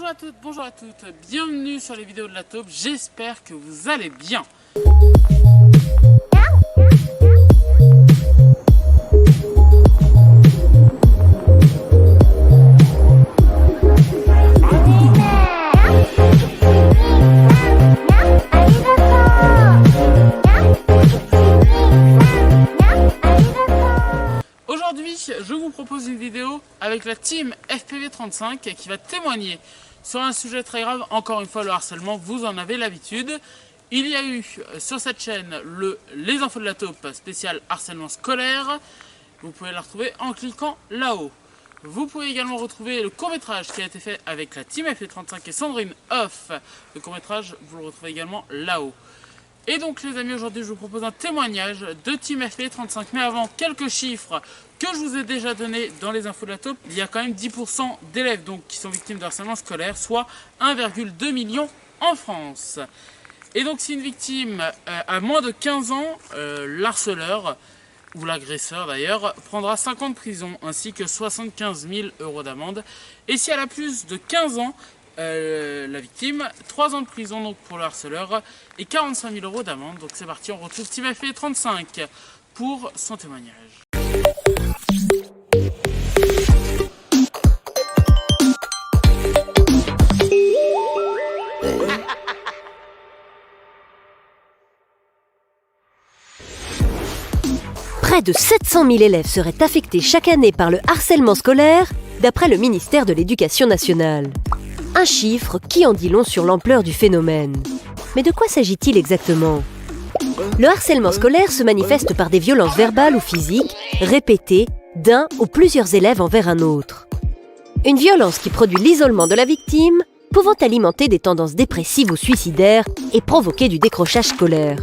Bonjour à toutes, bonjour à toutes, bienvenue sur les vidéos de la taupe, j'espère que vous allez bien. Aujourd'hui, je vous propose une vidéo avec la team FPV35 qui va témoigner sur un sujet très grave. Encore une fois, le harcèlement, vous en avez l'habitude. Il y a eu sur cette chaîne les infos de la taupe spécial harcèlement scolaire. Vous pouvez la retrouver en cliquant là-haut. Vous pouvez également retrouver le court-métrage qui a été fait avec la team FPV35 et Sandrine Hoff. Le court-métrage, vous le retrouvez également là-haut. Et donc les amis, aujourd'hui je vous propose un témoignage de Team FPV35. Mais avant, quelques chiffres que je vous ai déjà donnés dans les infos de la taupe. Il y a quand même 10% d'élèves qui sont victimes de harcèlement scolaire, soit 1,2 million en France. Et donc si une victime a moins de 15 ans, l'harceleur, ou l'agresseur d'ailleurs, prendra 5 ans de prison ainsi que 75 000 € d'amende. Et si elle a plus de 15 ans, la victime, 3 ans de prison donc pour le harceleur et 45 000 € d'amende. Donc c'est parti, on retrouve Team FPV35 pour son témoignage. Près de 700 000 élèves seraient affectés chaque année par le harcèlement scolaire, d'après le ministère de l'Éducation nationale. Un chiffre qui en dit long sur l'ampleur du phénomène. Mais de quoi s'agit-il exactement? Le harcèlement scolaire se manifeste par des violences verbales ou physiques, répétées, d'un ou plusieurs élèves envers un autre. Une violence qui produit l'isolement de la victime, pouvant alimenter des tendances dépressives ou suicidaires et provoquer du décrochage scolaire.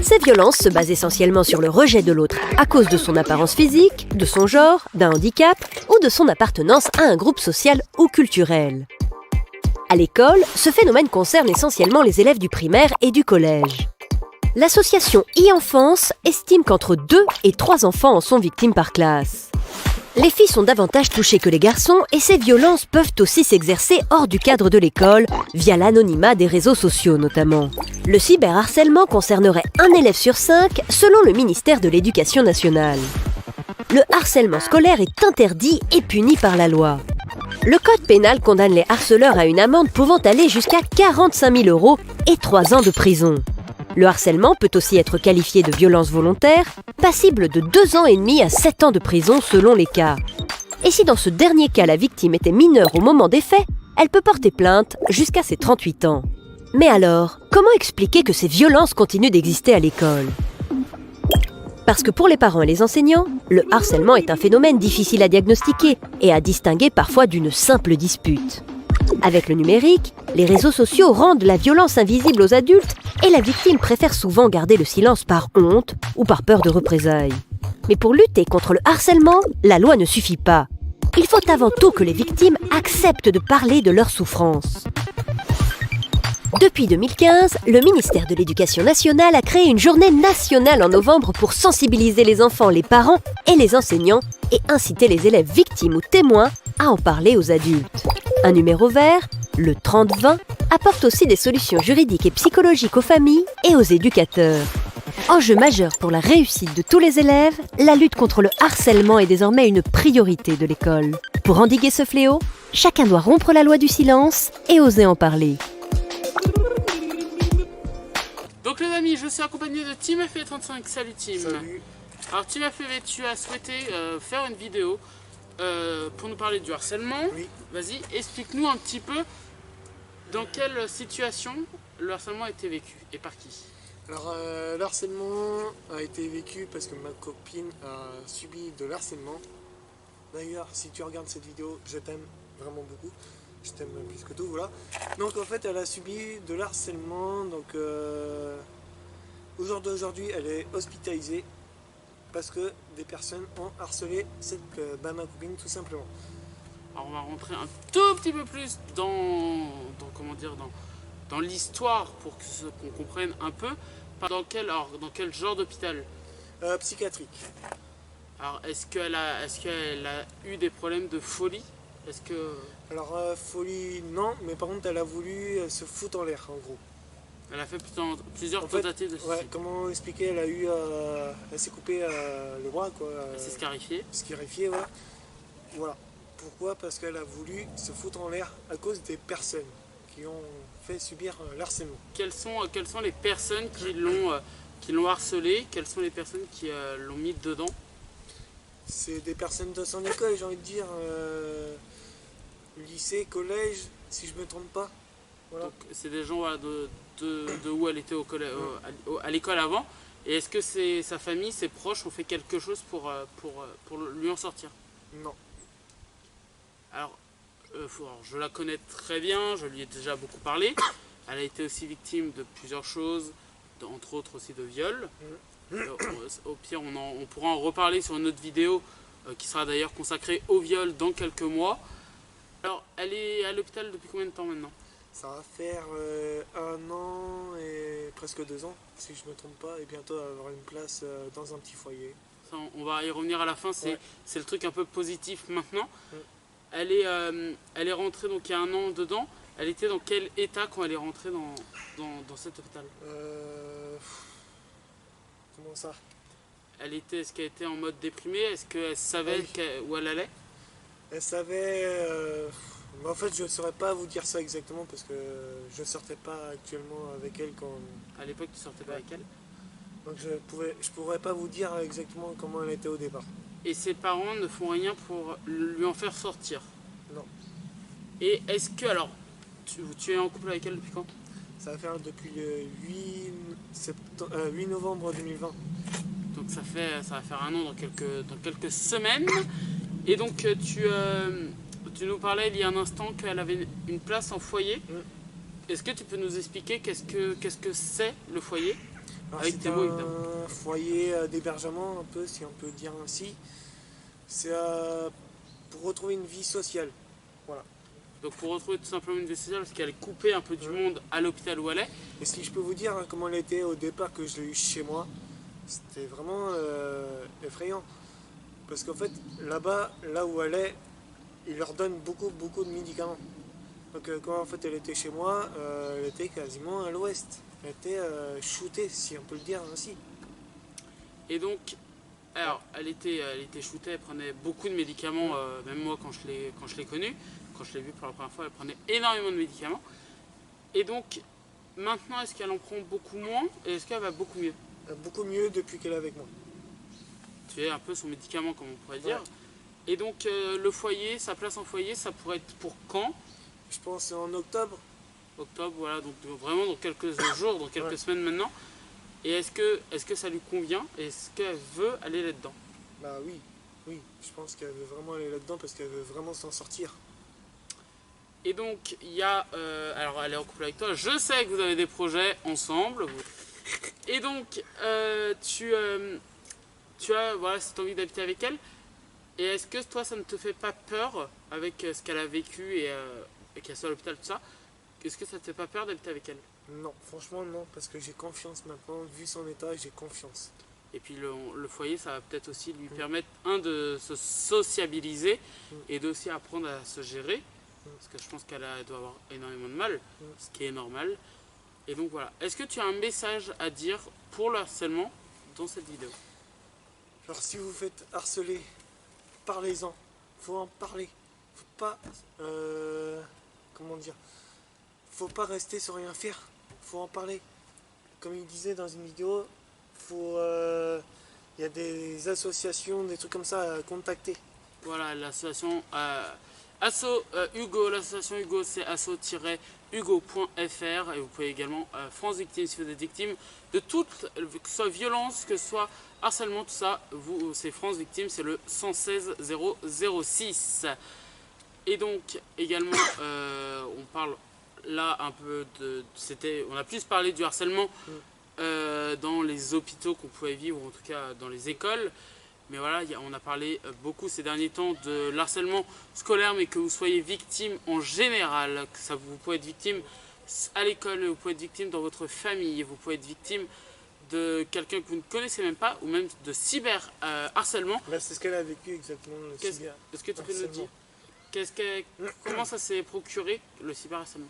Ces violences se basent essentiellement sur le rejet de l'autre à cause de son apparence physique, de son genre, d'un handicap ou de son appartenance à un groupe social ou culturel. À l'école, ce phénomène concerne essentiellement les élèves du primaire et du collège. L'association e-enfance estime qu'entre 2 et 3 enfants en sont victimes par classe. Les filles sont davantage touchées que les garçons et ces violences peuvent aussi s'exercer hors du cadre de l'école, via l'anonymat des réseaux sociaux notamment. Le cyberharcèlement concernerait 1 élève sur 5 selon le ministère de l'Éducation nationale. Le harcèlement scolaire est interdit et puni par la loi. Le code pénal condamne les harceleurs à une amende pouvant aller jusqu'à 45 000 € et 3 ans de prison. Le harcèlement peut aussi être qualifié de violence volontaire, passible de 2 ans et demi à 7 ans de prison selon les cas. Et si dans ce dernier cas la victime était mineure au moment des faits, elle peut porter plainte jusqu'à ses 38 ans. Mais alors, comment expliquer que ces violences continuent d'exister à l'école? Parce que pour les parents et les enseignants, le harcèlement est un phénomène difficile à diagnostiquer et à distinguer parfois d'une simple dispute. Avec le numérique, les réseaux sociaux rendent la violence invisible aux adultes et la victime préfère souvent garder le silence par honte ou par peur de représailles. Mais pour lutter contre le harcèlement, la loi ne suffit pas. Il faut avant tout que les victimes acceptent de parler de leurs souffrances. Depuis 2015, le ministère de l'Éducation nationale a créé une journée nationale en novembre pour sensibiliser les enfants, les parents et les enseignants et inciter les élèves victimes ou témoins à en parler aux adultes. Un numéro vert, le 30-20, apporte aussi des solutions juridiques et psychologiques aux familles et aux éducateurs. Enjeu majeur pour la réussite de tous les élèves, la lutte contre le harcèlement est désormais une priorité de l'école. Pour endiguer ce fléau, chacun doit rompre la loi du silence et oser en parler. Donc les amis, je suis accompagné de Team FPV35. Salut Team. Salut. Alors Team FPV, tu as souhaité faire une vidéo pour nous parler du harcèlement. Oui. Vas-y, explique-nous un petit peu dans quelle situation le harcèlement a été vécu et par qui. Alors le harcèlement a été vécu parce que ma copine a subi de l'harcèlement. D'ailleurs, si tu regardes cette vidéo, je t'aime vraiment beaucoup. Je t'aime plus que tout, voilà. Donc en fait, elle a subi de l'harcèlement. Donc au jour d'aujourd'hui, elle est hospitalisée parce que des personnes ont harcelé ma copine tout simplement. Alors on va rentrer un tout petit peu plus dans l'histoire pour qu'on comprenne un peu. Dans quel genre d'hôpital? Psychiatrique. Alors est-ce qu'elle a eu des problèmes de folie? Est-ce que Alors, folie, non, mais par contre, elle a voulu se foutre en l'air, en gros. elle a fait plusieurs En fait, tentatives de ouais, suicide? comment expliquer, elle s'est coupé le bras, quoi. Elle s'est scarifiée. Scarifié, voilà. Voilà. Pourquoi? Parce qu'elle a voulu se foutre en l'air à cause des personnes qui ont fait subir l'harcèlement. Quelles sont les personnes qui l'ont harcelée? Quelles sont les personnes qui l'ont mis dedans? C'est des personnes de son école, j'ai envie de dire, lycée, collège, si je me trompe pas. Voilà. Donc c'est des gens voilà, de où elle était à l'école avant. Et est-ce que sa famille, ses proches ont fait quelque chose pour lui en sortir? Non. Alors, je la connais très bien, je lui ai déjà beaucoup parlé. Elle a été aussi victime de plusieurs choses, entre autres aussi de viol. Au pire, on pourra en reparler sur une autre vidéo qui sera d'ailleurs consacrée au viol dans quelques mois. Alors, elle est à l'hôpital depuis combien de temps maintenant? Ça va faire 1 an et presque 2 ans, si je me trompe pas, et bientôt elle va avoir une place dans un petit foyer. Ça, on va y revenir à la fin, c'est le truc un peu positif maintenant. Elle est rentrée donc il y a 1 an dedans. Elle était dans quel état quand elle est rentrée dans cet hôpital? Comment ça? Est-ce qu'elle était en mode déprimé? Est-ce qu'elle savait où elle allait? Elle savait... mais en fait, je ne saurais pas vous dire ça exactement parce que je ne sortais pas actuellement avec elle quand... À l'époque, tu sortais pas avec elle? Donc je pourrais pas vous dire exactement comment elle était au départ. Et ses parents ne font rien pour lui en faire sortir? Non. Et est-ce que, alors, tu es en couple avec elle depuis quand? Ça va faire depuis le 8 novembre 2020. Donc ça va faire 1 an dans quelques semaines. Et donc tu nous parlais il y a un instant qu'elle avait une place en foyer. Est-ce que tu peux nous expliquer qu'est-ce que c'est le foyer? C'est un foyer d'hébergement, un peu, si on peut dire ainsi. C'est pour retrouver une vie sociale. Voilà. Donc pour retrouver tout simplement une vie sociale, parce qu'elle est coupée un peu du monde à l'hôpital où elle est. Et si je peux vous dire comment elle était au départ que je l'ai eu chez moi, c'était vraiment effrayant. Parce qu'en fait, là-bas, là où elle est, ils leur donnent beaucoup de médicaments. Donc quand en fait elle était chez moi, elle était quasiment à l'ouest. Elle était shootée, si on peut le dire ainsi. Et donc, alors, elle était shootée, elle prenait beaucoup de médicaments, même moi quand je l'ai connue, quand je l'ai vue pour la première fois, elle prenait énormément de médicaments. Et donc, maintenant, est-ce qu'elle en prend beaucoup moins et est-ce qu'elle va beaucoup mieux? Beaucoup mieux depuis qu'elle est avec moi. Tu es un peu son médicament, comme on pourrait dire. Et donc, le foyer, sa place en foyer, ça pourrait être pour quand? Je pense en octobre. Octobre, voilà, donc vraiment dans quelques jours, dans quelques semaines maintenant. Et est-ce que ça lui convient? Est-ce qu'elle veut aller là-dedans? Bah oui, je pense qu'elle veut vraiment aller là-dedans parce qu'elle veut vraiment s'en sortir. Et donc, il y a... alors, elle est en couple avec toi. Je sais que vous avez des projets ensemble. Et donc, tu as voilà, cette envie d'habiter avec elle. Et est-ce que toi, ça ne te fait pas peur avec ce qu'elle a vécu et qu'elle soit à l'hôpital, tout ça? Est-ce que ça ne te fait pas peur d'habiter avec elle? Non, franchement non, parce que j'ai confiance maintenant. Vu son état, j'ai confiance. Et puis le foyer, ça va peut-être aussi lui permettre, de se sociabiliser et d'aussi apprendre à se gérer. Parce que je pense qu'elle doit avoir énormément de mal, ce qui est normal. Et donc voilà. Est-ce que tu as un message à dire pour le harcèlement dans cette vidéo? Alors si vous faites harceler, parlez-en. Faut en parler. Faut pas... comment dire? Faut pas rester sans rien faire. Faut en parler. Comme il disait dans une vidéo, il y a des associations, des trucs comme ça à contacter. Voilà, l'association Hugo, l'association Hugo, c'est asso-hugo.fr. Et vous pouvez également France Victime si vous êtes victime de toute, que ce soit violence, que ce soit harcèlement, tout ça, c'est France Victime, c'est le 116 006. Et donc également, on parle là un peu on a plus parlé du harcèlement dans les hôpitaux qu'on pouvait vivre, ou en tout cas dans les écoles. Mais voilà, on a parlé beaucoup ces derniers temps de l'harcèlement scolaire, mais que vous soyez victime en général, vous pouvez être victime à l'école, vous pouvez être victime dans votre famille, vous pouvez être victime de quelqu'un que vous ne connaissez même pas, ou même de cyber harcèlement. C'est ce qu'elle a vécu exactement, le cyber. Est-ce que tu peux nous dire? Comment ça s'est procuré le cyberharcèlement?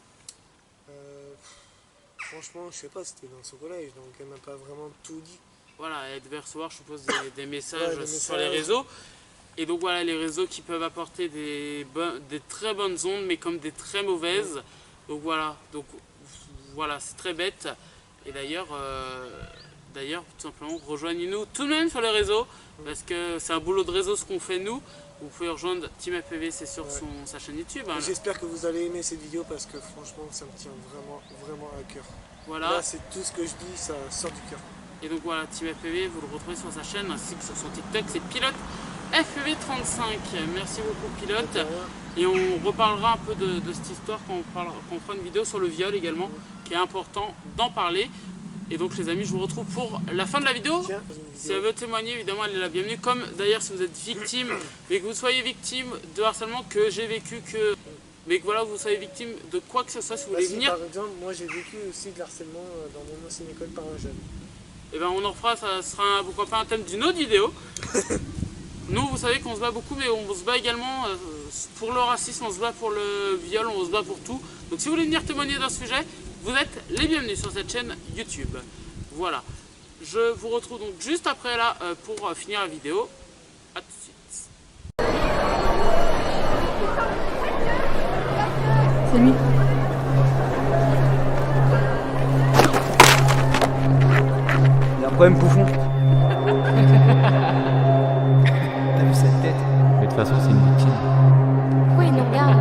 Franchement, je sais pas, c'était dans son collège, donc elle m'a pas vraiment tout dit. Voilà, elle devait recevoir, je suppose, des messages sur les réseaux. Et donc voilà, les réseaux qui peuvent apporter des très bonnes ondes, mais comme des très mauvaises. Donc voilà, c'est très bête. Et d'ailleurs, tout simplement, rejoignez-nous tout de même sur les réseaux, parce que c'est un boulot de réseau ce qu'on fait nous. Vous pouvez rejoindre Team FPV, c'est sur sa chaîne YouTube. Hein. J'espère que vous allez aimer cette vidéo parce que franchement, ça me tient vraiment à cœur. Voilà. Là, c'est tout ce que je dis, ça sort du cœur. Et donc voilà, Team FPV, vous le retrouvez sur sa chaîne ainsi que sur son TikTok, c'est Pilote FPV35. Merci beaucoup Pilote. Et on reparlera un peu de cette histoire quand on fera une vidéo sur le viol également, qui est important d'en parler. Et donc les amis, je vous retrouve pour la fin de la vidéo. Si elle veut témoigner, évidemment, elle est la bienvenue. Comme d'ailleurs si vous êtes victime, mais que vous soyez victime de harcèlement que j'ai vécu, mais que voilà, vous soyez victime de quoi que ce soit, si vous voulez venir. Par exemple, moi j'ai vécu aussi de l'harcèlement dans mon ancienne école par un jeune. Et ben on en refera, ça sera pourquoi pas un thème d'une autre vidéo. Nous, vous savez qu'on se bat beaucoup, mais on se bat également pour le racisme, on se bat pour le viol, on se bat pour tout. Donc si vous voulez venir témoigner d'un sujet, vous êtes les bienvenus sur cette chaîne YouTube. Voilà. Je vous retrouve donc juste après là pour finir la vidéo. A tout de suite. C'est lui. Il a un problème bouffon. T'as vu cette tête? Mais de toute façon, c'est une victime. Pourquoi il nous regarde?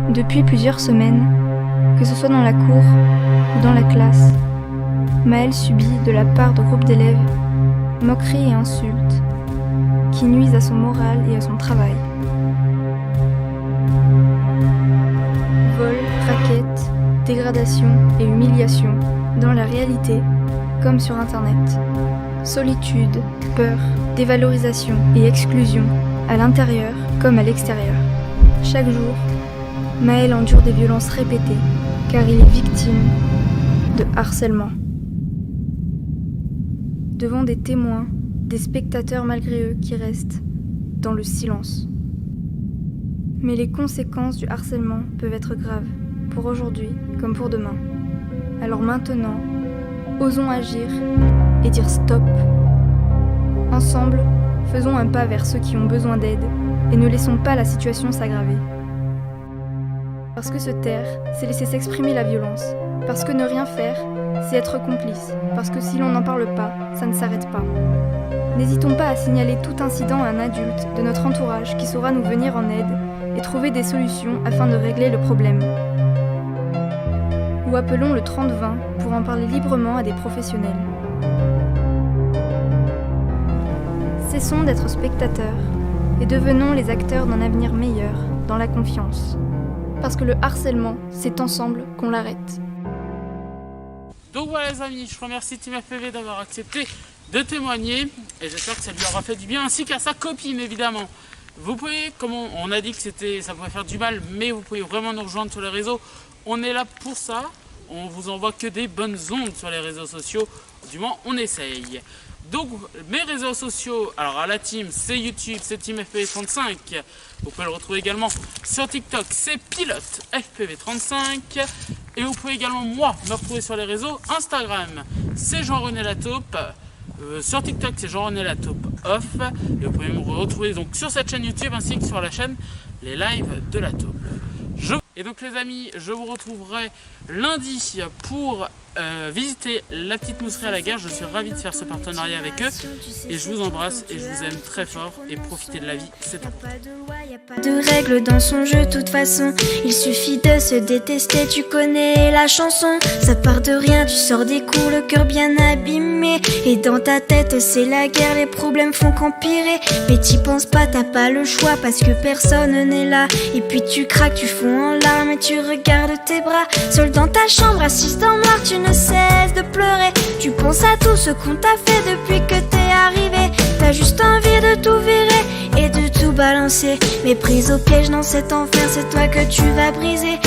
Depuis plusieurs semaines, que ce soit dans la cour ou dans la classe, Maëlle subit de la part de groupes d'élèves moqueries et insultes qui nuisent à son moral et à son travail. Vol, raquettes, dégradation et humiliation dans la réalité comme sur Internet. Solitude, peur, dévalorisation et exclusion à l'intérieur comme à l'extérieur. Chaque jour, Maëlle endure des violences répétées car il est victime de harcèlement. Devant des témoins, des spectateurs malgré eux qui restent dans le silence. Mais les conséquences du harcèlement peuvent être graves, pour aujourd'hui comme pour demain. Alors maintenant, osons agir et dire stop. Ensemble, faisons un pas vers ceux qui ont besoin d'aide et ne laissons pas la situation s'aggraver. Parce que se taire, c'est laisser s'exprimer la violence. Parce que ne rien faire, c'est être complice. Parce que si l'on n'en parle pas, ça ne s'arrête pas. N'hésitons pas à signaler tout incident à un adulte de notre entourage qui saura nous venir en aide et trouver des solutions afin de régler le problème. Ou appelons le 30-20 pour en parler librement à des professionnels. Cessons d'être spectateurs et devenons les acteurs d'un avenir meilleur dans la confiance. Parce que le harcèlement, c'est ensemble qu'on l'arrête. Donc voilà les amis, je remercie Team FPV d'avoir accepté de témoigner et j'espère que ça lui aura fait du bien ainsi qu'à sa copine évidemment. Vous pouvez, comme on a dit que ça pouvait faire du mal, mais vous pouvez vraiment nous rejoindre sur les réseaux. On est là pour ça, on vous envoie que des bonnes ondes sur les réseaux sociaux, du moins on essaye. Donc mes réseaux sociaux, alors à la team c'est YouTube, c'est Team FPV35, vous pouvez le retrouver également sur TikTok, c'est Pilote FPV35 et vous pouvez également me retrouver sur les réseaux Instagram, c'est Jean-René Lataupe, sur TikTok c'est Jean-René Lataupe off et vous pouvez me retrouver donc sur cette chaîne YouTube ainsi que sur la chaîne Les Lives de Lataupe. Et donc les amis, je vous retrouverai lundi pour visiter la petite mousserie à la gare. Je suis ravi de faire ce partenariat avec eux. Et je vous embrasse et je vous aime très fort. Et profitez de la vie, c'est tout. Pas de règles dans son jeu, de toute façon. Il suffit de se détester, tu connais la chanson. Ça part de rien, tu sors des coups, le cœur bien abîmé. Et dans ta tête, c'est la guerre, les problèmes font qu'empirer. Mais t'y penses pas, t'as pas le choix parce que personne n'est là. Et puis tu craques, tu fonds en larmes et tu regardes tes bras. Seul dans ta chambre, assise dans le noir, tu ne cesses de pleurer. Tu penses à tout ce qu'on t'a fait depuis que t'es arrivé. T'as juste envie de tout virer et de tout balancer. Mais prise au piège dans cet enfer, c'est toi que tu vas briser.